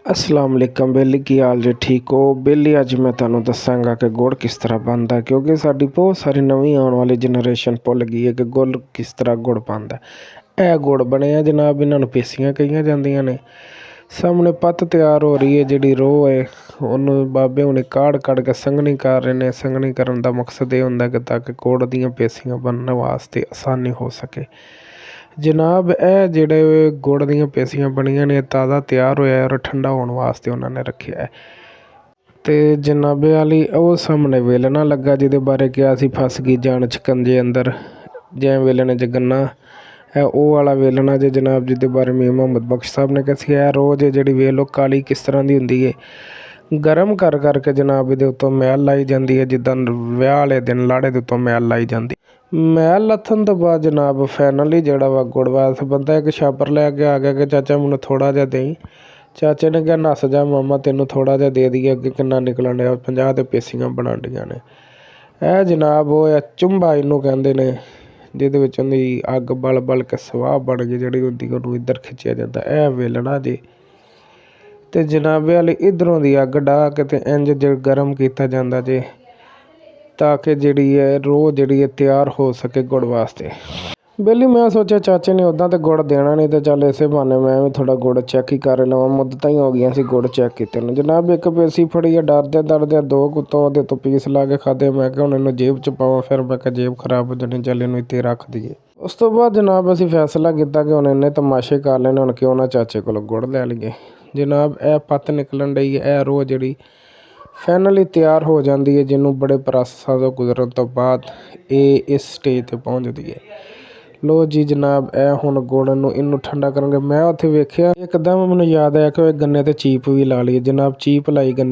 अस्सलाम वालेकुम बेली की हाल जे ठीक हो बेली। अज मैं तुहानू दसांगा कि गुड़ किस तरह बनता, क्योंकि साडी बहुत सारी नवीं आने वाली जनरेशन भुल गई है कि गुड़ किस तरह गुड़ बनता। यह गुड़ बनया जनाब, इन्होंने पेसियां कही जांदियां ने। सामने पत्त तैयार हो रही है, जिहड़ी रोह है उन्होंने बाबे हुणे काढ़ के संघनी कर रहे हैं। संघनी करन दा मकसद ये हुंदा कि ताकि गुड़ दीयां पेसियां बनने वास्ते आसानी हो सके। जनाब यह जिहड़े गुड़ दीयां पेसियां बनियां ने ताज़ा तैयार होया और ठंडा होने वास्ते उन्होंने रखिया है। ते जनाबे वाली वो सामने वेलना लगा जिहदे बारे कहा सी फस गई जान शिकंजे अंदर, जै वेलने च गन्ना है वो वाला वेलना जे जनाब, जिहदे बारे में मुहम्मद बख्श साहब ने कहा रोज़ जिहड़ी वेल लो काली किस तरह की हुंदी है। गर्म करके जनाब ये उत्तों मैल लाई जाती है, जिद्दां विआह वाले दिन लाड़े के उत्तों मैल लाई जाती। मैल लथन तो बाद जनाब फाइनली जोड़ा वा गुड़ वास्ते बंदा एक छापर लैके आ गया कि चाचा मैनू थोड़ा जहा दें। चाचे ने कहा नस जा मामा, तेनों थोड़ा जहा दे दिए, अगे किन्ना निकलन दिया, 50 तो पेसियां बनानियां ने। यह जनाब वो चुंबा इनू कहते ने, जिहदे विच उहदी अग बल के सवाह बन गई, जिहड़ी हुंदी उहनू इधर खिंचिया जाता। यह वेलना जी ते जनाबे वाली इधरों दी अग डाह के ते इंज गर्म किया जाता जे, ताकि जिहड़ी है रोह जिहड़ी है तैयार हो सके गुड़ वास्ते। बेली मैं सोचा चाचे ने उदा तो गुड़ देना नहीं, तो चल इसे बहाने मैं भी थोड़ा गुड़ चैक ही कर लवां। मुद्दत ही हो गई सी गुड़ चैक किते नूं। जनाब एक पेसी फड़ी है, डरदे दो कुत्तों वो तो पीस ला के खादे। मैं क्या हुण इनू जेब च पावां, फिर मैं क्या जेब खराब हो जानी, चल इनू इत्ते रख दईए। उस तो बाद जनाब असीं फैसला किया कि हुण इन्ने तमाशे कर लेने, हुण क्यों ना चाचे कोलों गुड़ लै लईए। जनाब यह पत्त निकलन डई है, यह रोह जिहड़ी फाइनली तैयार हो जाती है, जिन्हों बड़े प्रोसैस तो गुजरन तो बाद ये इस स्टेज पर पहुँचती है। लो जी जनाब यह हुण गुड़ नूं इनू ठंडा करेंगे। मैं उत्थे वेख्या एकदम मैनूं याद आया कि गन्ने ते चीप भी ला ली। जनाब चीप लाई गन्ने